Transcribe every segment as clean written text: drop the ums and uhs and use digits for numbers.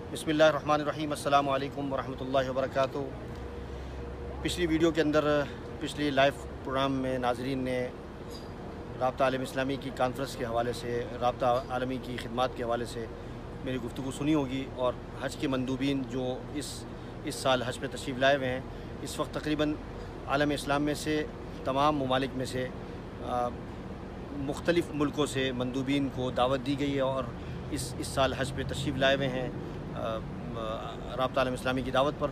बिस्मिल्लाहिर्रहमानिर्रहीम। अस्सलामु अलैकुम वरहमतुल्लाहि वबरकातुहू। पिछली वीडियो के अंदर पिछली लाइव प्रोग्राम में नाज़रीन ने राब्ता आलम इस्लामी की कॉन्फ्रेंस के हवाले से, राब्ता आलमी की खिदमत के हवाले से मेरी गुफ्तगू सुनी होगी। और हज के मंदूबीन जो इस साल हज पे तशरीफ़ लाए हुए हैं, इस वक्त तकरीबन आलम इस्लाम में से तमाम ममालिक में से मुख्तलिफ़ मुल्कों से मंदूबीन को दावत दी गई है और इस साल हज पे तशरीफ़ लाए हुए हैं राब्ता आलम इस्लामी की दावत पर।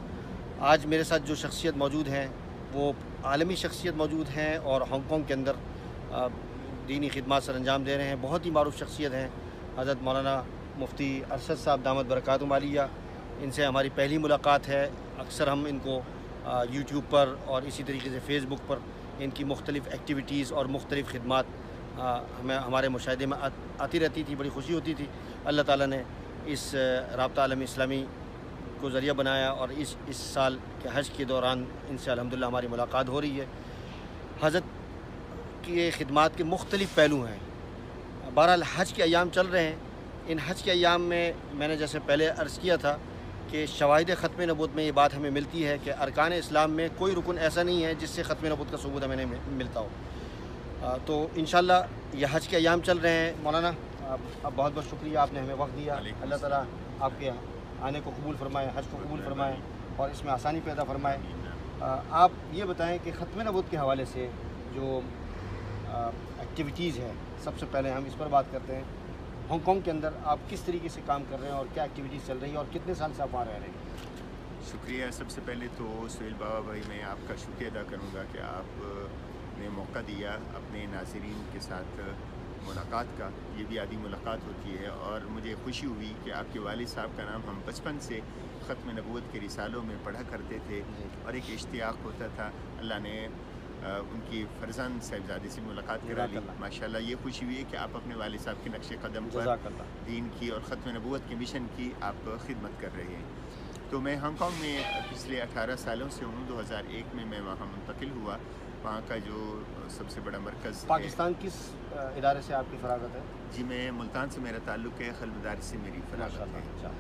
आज मेरे साथ जो शख्सियत मौजूद हैं वो आलमी शख्सियत मौजूद हैं और हांगकॉन्ग के अंदर दीनी खिदमत सर अंजाम दे रहे हैं। बहुत ही मारूफ शख्सियत हैं हज़रत मौलाना मुफ्ती अरशद साहब दामत बरकातुहू आलिया। इनसे हमारी पहली मुलाकात है। अक्सर हम इनको यूट्यूब पर और इसी तरीके से फ़ेसबुक पर इनकी मुख्तलिफ़ एक्टिविटीज़ और मुख्तलिफ़ खिदमत हमारे मुशाहिदे में आती रहती थी। बड़ी खुशी होती थी। अल्लाह ताला ने इस राब्ता आलम इस्लामी को ज़रिया बनाया और इस साल के हज के दौरान इनसे अल्हम्दुलिल्लाह हमारी मुलाकात हो रही है। हज़रत की खिदमत के मुख्तलिफ़ पहलू हैं। बहरहाल हज के अयाम चल रहे हैं। इन हज के अयाम में मैंने जैसे पहले अर्ज़ किया था कि शवाहिद ख़त्म नबूत में ये बात हमें मिलती है कि अरकान इस्लाम में कोई रुकन ऐसा नहीं है जिससे ख़त्म नबूत का सबूत हमें मिलता हो। तो इंशाअल्लाह यह हज के अयाम चल रहे हैं। मौलाना अब बहुत बहुत शुक्रिया, आपने हमें वक्त दिया। अल्लाह ताला आपके आने को कबूल फरमाए, हज को कबूल फरमाए और इसमें आसानी पैदा फरमाए। आप ये बताएं कि ख़त्म नबूत के हवाले से जो एक्टिविटीज़ है, सबसे पहले हम इस पर बात करते हैं। हांगकॉन्ग के अंदर आप किस तरीके से काम कर रहे हैं और क्या एक्टिविटीज़ चल रही है और कितने साल से आप वहाँ रह रहे हैं? शुक्रिया। सबसे पहले तो सुहेल बाबा भाई, मैं आपका शुक्रिया अदा करूँगा कि आपने मौका दिया अपने नाज़रीन के साथ मुलाकात का। ये भी आदि मुलाकात होती है और मुझे खुशी हुई कि आपके वालिद साहब का नाम हम बचपन से ख़त्म नबूवत के रिसालों में पढ़ा करते थे और एक इश्तियाक़ होता था। अल्लाह ने उनकी फ़रज़ंद साहिबज़ादे से मुलाकात करा ली। माशाल्लाह ये खुशी हुई है कि आप अपने वालिद साहब के नक्शे कदम पर दीन की और ख़त्म नबूवत के मिशन की आप खिदमत कर रहे हैं। तो मैं हांगकॉन्ग में पिछले 18 सालों से हूँ। 2001 में मैं वहाँ मुंतकिल हुआ। वहाँ का जो सबसे बड़ा मरकज़ पाकिस्तान किस इदारे से आपकी फ़रागत है? जी, मैं मुल्तान से मेरा ताल्लुक़ है, खलमदारी से मेरी फ़रागत है।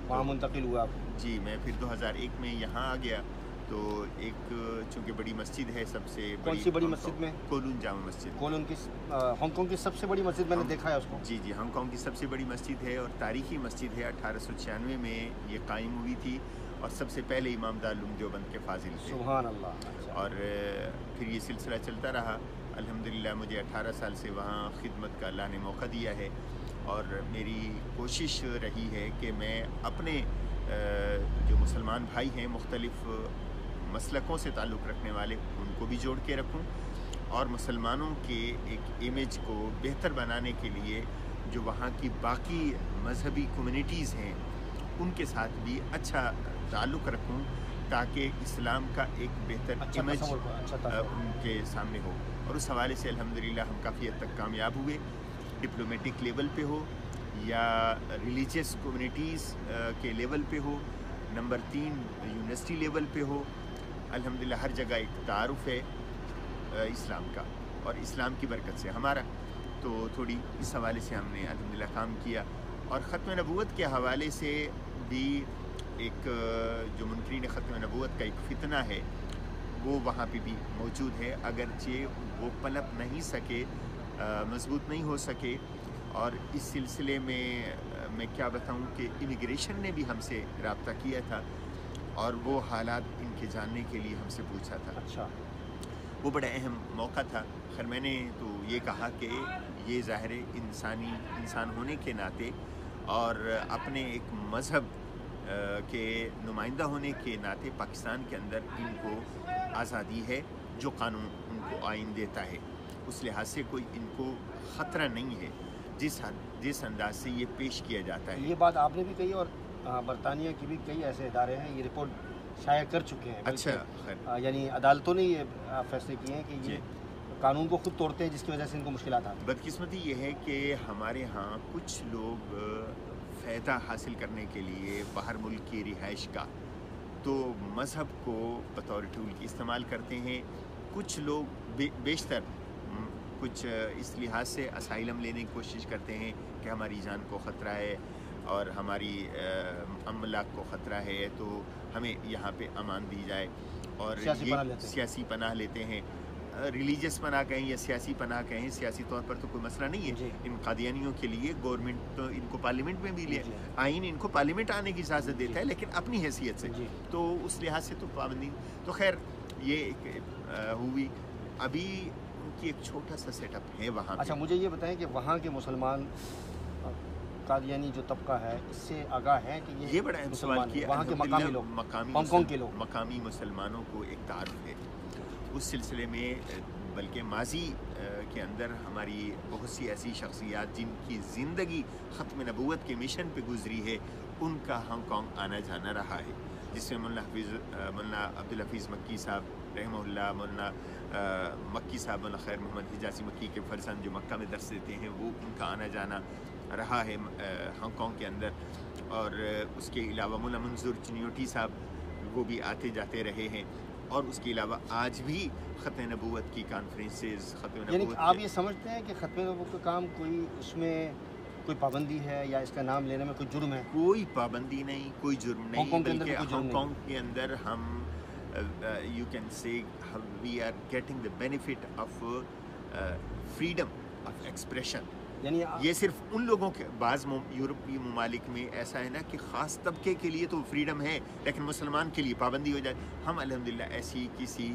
वहाँ मुंतकिल हुआ आप? जी, मैं फिर 2001 में यहाँ आ गया। तो एक चूँकि बड़ी मस्जिद है, सबसे कौन सी बड़ी मस्जिद में? कोलून जामा मस्जिद। कोलून की हांगकॉन्ग की सबसे बड़ी मस्जिद, मैंने देखा है उसको। जी जी, हांगकॉन्ग की सबसे बड़ी मस्जिद है और तारीख़ी मस्जिद है। 1896 में ये कायम हुई थी और सबसे पहले इमाम दारुल उलूम देवबंद के फाजिल थे। सुभान अल्लाह। और फिर ये सिलसिला चलता रहा। अल्हम्दुलिल्लाह मुझे 18 साल से वहाँ खिदमत का अल्लाह ने मौका दिया है और मेरी कोशिश रही है कि मैं अपने जो मुसलमान भाई हैं, मुख्तलिफ़ मसलकों से ताल्लुक़ रखने वाले, उनको भी जोड़ के रखूं और मुसलमानों के एक इमेज को बेहतर बनाने के लिए जो वहाँ की बाकी मजहबी कम्युनिटीज़ हैं उनके साथ भी अच्छा ताल्लुक़ रखूं ताकि इस्लाम का एक बेहतर इमेज उनके सामने हो। और उस हवाले से अल्हम्दुलिल्लाह हम काफ़ी हद तक कामयाब हुए। डिप्लोमेटिक लेवल पे हो या रिलीजियस कम्युनिटीज़ के लेवल पे हो, नंबर 3 यूनिवर्सिटी लेवल पे हो, अल्हम्दुलिल्लाह हर जगह एक तारुफ है इस्लाम का और इस्लाम की बरकत से हमारा। तो थोड़ी इस हवाले से हमने अल्हम्दुलिल्लाह काम किया। और ख़त्म नबूवत के हवाले से भी एक जो मुनकरीन ख़त्म नबूवत का एक फ़ितना है वो वहाँ पे भी मौजूद है, अगरचे वो पनप नहीं सके, मजबूत नहीं हो सके। और इस सिलसिले में मैं क्या बताऊँ कि इमिग्रेशन ने भी हमसे रब्ता किया था और वो हालात इनके जानने के लिए हमसे पूछा था। अच्छा, वो बड़ा अहम मौका था। खैर मैंने तो ये कहा कि ये ज़ाहिर इंसान होने के नाते और अपने एक मज़हब के नुमाइंदा होने के नाते पाकिस्तान के अंदर इनको आज़ादी है जो कानून उनको आइन देता है। उस लिहाज से कोई इनको ख़तरा नहीं है जिस अंदाज से ये पेश किया जाता है। ये बात आपने भी कही और बरतानिया की भी कई ऐसे इदारे हैं ये रिपोर्ट शाया कर चुके हैं। अच्छा, यानी अदालतों ने ये फैसले किए हैं कि ये कानून को खुद तोड़ते हैं जिसकी वजह से इनको मुश्किलात आती हैं। बदकिस्मती ये है कि हमारे यहाँ कुछ लोग फ़ायदा हासिल करने के लिए बाहर मुल्क की रिहाइश का तो मज़हब को बतौर टूल इस्तेमाल करते हैं। कुछ लोग बेशतर कुछ इस लिहाज से असाइलम लेने की कोशिश करते हैं कि हमारी जान को ख़तरा है اور ہماری املاک کو خطرہ ہے تو ہمیں یہاں پہ امان دی جائے. اور سیاسی پناہ لیتے ہیں, ریلیجس پناہ کہیں یا سیاسی پناہ کہیں, سیاسی طور پر تو کوئی مسئلہ نہیں ہے. ان قادیانیوں کے لیے گورنمنٹ تو ان کو پارلیمنٹ میں بھی لے, آئین ان کو پارلیمنٹ آنے کی اجازت دیتا ہے, لیکن اپنی حیثیت سے, تو اس لحاظ سے تو پابندی. تو خیر یہ ایک ہوئی. ابھی ان کی ایک چھوٹا سا سیٹ اپ ہے وہاں. اچھا مجھے یہ بتائیں کہ وہاں کے مسلمان قادیانی جو طبقہ ہے اس سے آگاہ ہے کہ یہ بڑا اہم سوال کیا. وہاں کے مقامی لوگ, ہانگ کانگ کے لوگ, مقامی مسلمانوں کو ایک تعارف ہے اس سلسلے میں. بلکہ ماضی کے اندر ہماری بہت سی ایسی شخصیات جن کی زندگی ختم نبوت کے مشن پہ گزری ہے, ان کا ہانگ کانگ آنا جانا رہا ہے, جس میں مولانا عبدالحفیظ مکی صاحب رحمہ اللہ, مولانا مکی صاحب, مولانا خیر محمد حجازی مکی کے فرزند جو مکہ میں درس دیتے ہیں, وہ ان کا آنا جانا رہا ہے ہانگ کانگ کے اندر. اور اس کے علاوہ مولانا منظور چنیوٹی صاحب وہ بھی آتے جاتے رہے ہیں. اور اس کے علاوہ آج بھی ختم نبوت کی کانفرنسز, ختم نبوت, یعنی آپ یہ سمجھتے ہیں کہ ختم نبوت کا کام کوئی اس میں کوئی پابندی ہے یا اس کا نام لینے میں کوئی جرم ہے؟ کوئی پابندی نہیں, کوئی جرم نہیں, بلکہ ہانگ کانگ کے اندر ہم یو کین سے we are getting the benefit of freedom of expression. یعنی یہ صرف ان لوگوں کے, بعض یورپی ممالک میں ایسا ہے نا کہ خاص طبقے کے لیے تو فریڈم ہے, لیکن مسلمان کے لیے پابندی ہو جائے. ہم الحمدللہ ایسی کسی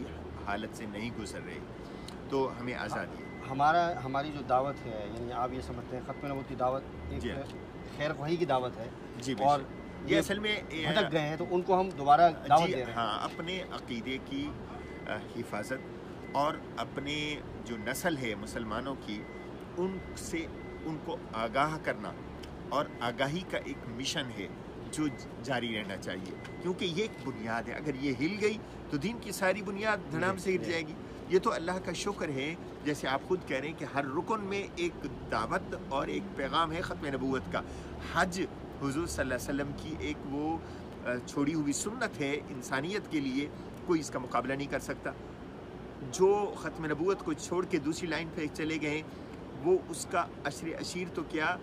حالت سے نہیں گزر رہے, تو ہمیں آزادی ہے. ہماری جو دعوت ہے, یعنی آپ یہ سمجھتے ہیں ختم نبوت کی دعوت ایک خیر خواہی کی دعوت ہے, جی, اور یہ اصل میں بھٹک گئے ہیں تو ان کو ہم دوبارہ دعوت دے رہے ہیں. ہاں, اپنے عقیدے کی حفاظت اور اپنے جو نسل ہے مسلمانوں کی, ان سے ان کو آگاہ کرنا, اور آگاہی کا ایک مشن ہے جو جاری رہنا چاہیے, کیونکہ یہ ایک بنیاد ہے. اگر یہ ہل گئی تو دین کی ساری بنیاد دھڑام سے گر جائے گی. یہ تو اللہ کا شکر ہے, جیسے آپ خود کہہ رہے ہیں کہ ہر رکن میں ایک دعوت اور ایک پیغام ہے ختم نبوت کا. حج حضور صلی اللہ علیہ وسلم کی ایک وہ چھوڑی ہوئی سنت ہے انسانیت کے لیے, کوئی اس کا مقابلہ نہیں کر سکتا. جو ختم نبوت کو چھوڑ کے دوسری لائن پہ چلے گئے, وہ اس کا عشیر تو کیا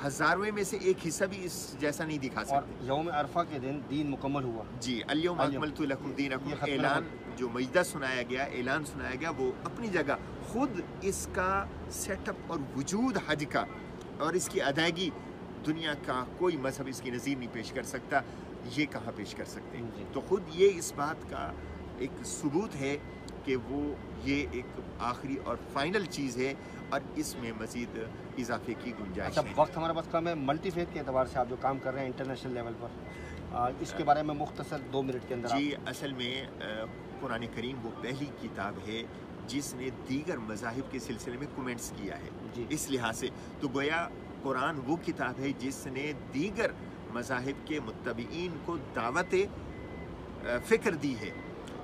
ہزارویں میں سے ایک حصہ بھی اس جیسا نہیں دکھا سکتے. اور یوم عرفہ کے دن دین مکمل ہوا. جی, الیوم اکملت لکم دینکم, اعلان جو مجدہ سنایا گیا, اعلان سنایا گیا, وہ اپنی جگہ خود اس کا سیٹ اپ اور وجود حج کا اور اس کی ادائیگی دنیا کا کوئی مذہب اس کی نظیر نہیں پیش کر سکتا. یہ کہاں پیش کر سکتے ہیں؟ تو خود یہ اس بات کا ایک ثبوت ہے کہ وہ یہ ایک آخری اور فائنل چیز ہے, اور اس میں مزید اضافے کی گنجائش ہے. اچھا, وقت ہمارے پاس کم ہے. ملٹی فیتھ کے اعتبار سے آپ جو کام کر رہے ہیں انٹرنیشنل لیول پر, اس کے بارے میں مختصر 2 منٹ کے اندر. جی, اصل میں قرآن کریم وہ پہلی کتاب ہے جس نے دیگر مذاہب کے سلسلے میں کومنٹس کیا ہے. اس لحاظ سے تو گویا قرآن وہ کتاب ہے جس نے دیگر مذاہب کے متبعین کو دعوت فکر دی ہے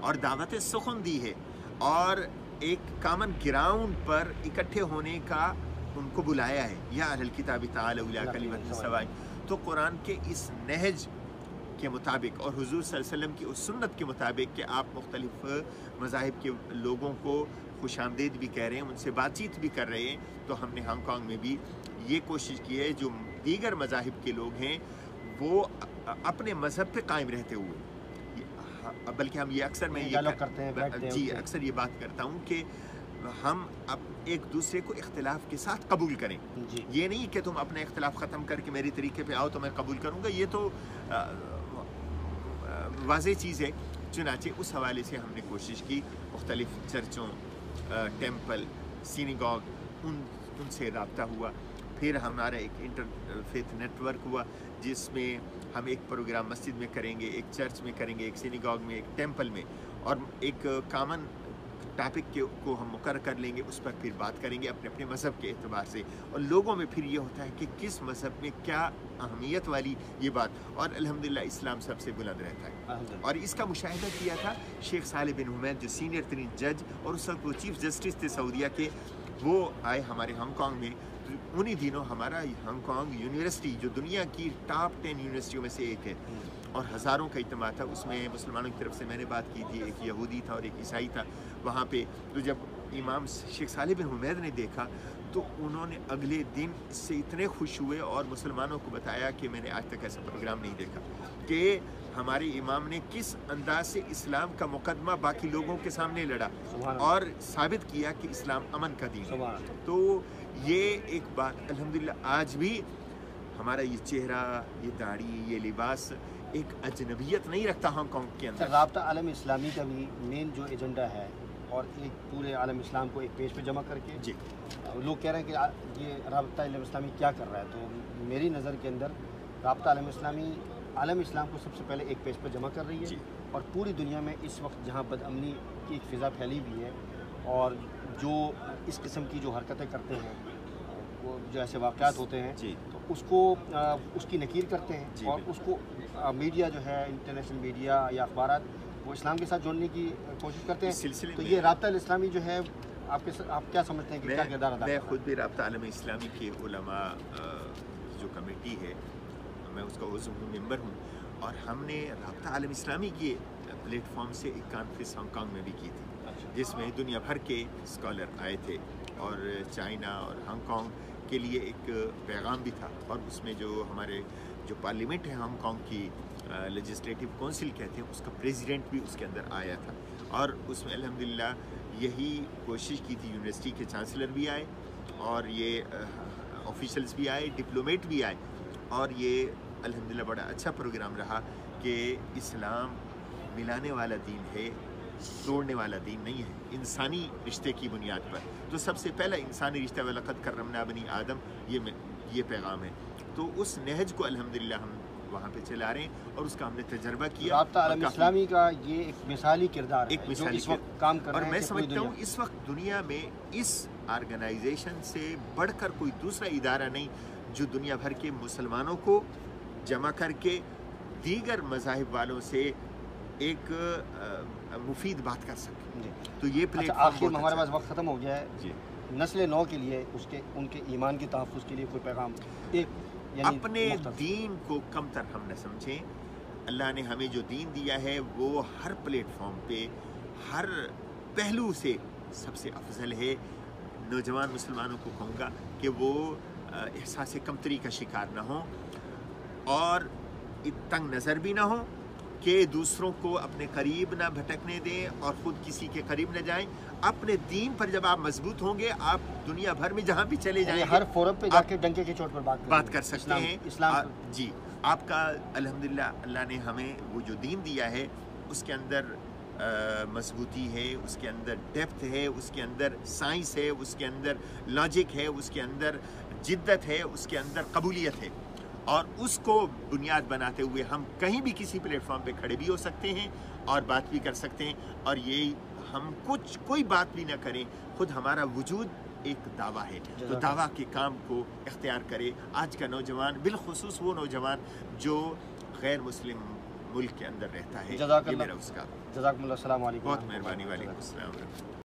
اور دعوت سخن دی ہے, اور ایک کامن گراؤنڈ پر اکٹھے ہونے کا ان کو بلایا ہے. یا اہل الکتاب تعالوا الی کلمۃ سواء. تو قرآن کے اس نہج کے مطابق اور حضور صلی اللہ علیہ وسلم کی اس سنت کے مطابق کہ آپ مختلف مذاہب کے لوگوں کو خوش آمدید بھی کہہ رہے ہیں, ان سے بات چیت بھی کر رہے ہیں, تو ہم نے ہانگ کانگ میں بھی یہ کوشش کی ہے جو دیگر مذاہب کے لوگ ہیں وہ اپنے مذہب پہ قائم رہتے ہوئے, بلکہ ہم یہ اکثر اکثر یہ بات کرتا ہوں کہ ہم اب ایک دوسرے کو اختلاف کے ساتھ قبول کریں. یہ نہیں کہ تم اپنا اختلاف ختم کر کے میری طریقے پہ آؤ تو میں قبول کروں گا, یہ تو واضح چیز ہے. چنانچہ اس حوالے سے ہم نے کوشش کی مختلف چرچوں, ٹیمپل, سینیگاگ, ان سے رابطہ ہوا. پھر ہمارا ایک انٹر فیتھ نیٹ ورک ہوا جس میں ہم ایک پروگرام مسجد میں کریں گے, ایک چرچ میں کریں گے, ایک سینیگاگ میں, ایک ٹیمپل میں, اور ایک کامن ٹاپک کو ہم مقرر کر لیں گے, اس پر پھر بات کریں گے اپنے اپنے مذہب کے اعتبار سے. اور لوگوں میں پھر یہ ہوتا ہے کہ کس مذہب میں کیا اہمیت والی یہ بات, اور الحمدللہ اسلام سب سے بلند رہتا ہے. اور اس کا مشاہدہ کیا تھا شیخ صالح بن حمید جو سینئر ترین جج اور اس وقت وہ چیف جسٹس تھے سعودیہ کے, وہ آئے ہمارے ہانگ کانگ میں. انہی دنوں ہمارا ہانگ کانگ یونیورسٹی جو دنیا کی ٹاپ 10 یونیورسٹیوں میں سے ایک ہے, اور ہزاروں کا اجتماع تھا. اس میں مسلمانوں کی طرف سے میں نے بات کی تھی, ایک یہودی تھا اور ایک عیسائی تھا وہاں پہ. تو جب इमाम शेख सालिह बिन हुमैद ने देखा तो उन्होंने अगले दिन इससे इतने खुश हुए और मुसलमानों को बताया कि मैंने आज तक ऐसा प्रोग्राम नहीं देखा कि हमारे इमाम ने किस अंदाज से इस्लाम का मुकदमा बाकी लोगों के सामने लड़ा और साबित किया कि इस्लाम अमन का दीन है। तो ये एक बात अल्हम्दुलिल्लाह आज भी हमारा ये चेहरा, ये दाढ़ी, ये लिबास एक अजनबियत नहीं रखता हांगकांग के अंदर। राब्ता आलम इस्लामी का भी मेन जो एजेंडा है और एक पूरे आलम इस्लाम को एक पेज पे जमा करके जी लोग कह रहे हैं कि ये राब्ता आलम इस्लामी क्या कर रहा है, तो मेरी नज़र के अंदर राब्ता आलम इस्लामी आलम इस्लाम को सबसे पहले एक पेज पर जमा कर रही है और पूरी दुनिया में इस वक्त जहाँ बदअमनी की एक फ़िज़ा फैली हुई है और जो इस किस्म की जो हरकतें करते हैं, वो जो ऐसे वाक़यात होते हैं तो उसको उसकी नकीर करते हैं और उसको मीडिया जो है, इंटरनेशनल मीडिया या अखबारात वो इस्लाम के साथ जोड़ने की कोशिश करते हैं। तो ये राब्ता इस्लामी जो है आप क्या समझते हैं कि क्या किरदार अदा? मैं खुद भी राब्ता आलम इस्लामी के उलमा जो कमेटी है मैं उसका उज़्व हूँ, मेंबर हूँ, और हमने राब्ता आलम इस्लामी के प्लेटफॉर्म से एक कॉन्फ्रेंस हांगकांग में भी की थी जिसमें दुनिया भर के स्कॉलर आए थे और चाइना और हांगकांग के लिए एक पैगाम भी था और उसमें जो हमारे जो पार्लियामेंट है हांगकांग की लेजिस्लेटिव काउंसिल कहते हैं उसका प्रेसिडेंट भी उसके अंदर आया था और उसमें अल्हम्दुलिल्लाह यही कोशिश की थी। यूनिवर्सिटी के चांसलर भी आए और ये ऑफिशल्स भी आए, डिप्लोमेट भी आए और ये अल्हम्दुलिल्लाह बड़ा अच्छा प्रोग्राम रहा कि इस्लाम मिलाने वाला दीन है, तोड़ने वाला दीन नहीं है, इंसानी रिश्ते की बुनियाद पर। तो सबसे पहला इंसानी रिश्ता वलक़द कर्रमना बनी आदम, ये पैगाम है। तो उस नहज को अल्हम्दुलिल्लाह हम वहाँ पे चला रहे हैं और उसका हमने तजर्बा किया। राब्ता आलम इस्लामी का ये एक मिसाली किरदार है, एक मिसाली इस वक्त काम कर रहा है। और मैं समझता हूँ इस वक्त दुनिया में इस ऑर्गेनाइजेशन से बढ़कर कोई दूसरा इदारा नहीं जो दुनिया भर के मुसलमानों को जमा करके दीगर मज़ाहिब वालों से एक मुफीद बात कर सके। तो ये प्लेटफॉर्म आखिर में हमारे पास वक्त ख़त्म हो गया है जी। नस्ल नौ के लिए उनके ईमान के तहफ़्फ़ुज़ के लिए कोई पैगाम अपने दीन को कमतर हम न समझें। अल्लाह ने हमें जो दीन दिया है वो हर प्लेटफॉर्म पे हर पहलू से सबसे अफजल है। नौजवान मुसलमानों को कहूँगा कि वो एहसास कमतरी का शिकार ना हो और तंग नज़र भी ना हो कि दूसरों को अपने करीब ना भटकने दें और ख़ुद किसी के करीब ना जाएं। अपने दीन पर जब आप मजबूत होंगे आप दुनिया भर में जहाँ भी चले जाएंगे हर फोरम पे जाके डंके की चोट पर बात कर सकते हैं। इस्लाम जी आपका अल्हम्दुलिल्लाह अल्लाह ने हमें वो जो दीन दिया है उसके अंदर मजबूती है, उसके अंदर डेप्थ है, उसके अंदर साइंस है, उसके अंदर लॉजिक है, उसके अंदर जिद्दत है, उसके अंदर कबूलियत है और उसको बुनियाद बनाते हुए हम कहीं भी किसी प्लेटफॉर्म पे खड़े भी हो सकते हैं और बात भी कर सकते हैं। और ये हम कोई बात भी ना करें, खुद हमारा वजूद एक दावा है, तो दावा के काम को इख्तियार करे। आज का नौजवान बिलखुसूस वो नौजवान जो गैर मुस्लिम मुल्क के अंदर रहता है, ये मेरा उसका जज़ाकमुल्लाह, अस्सलाम वालेकुम। बहुत मेहरबानी, वालेकुम अस्सलाम।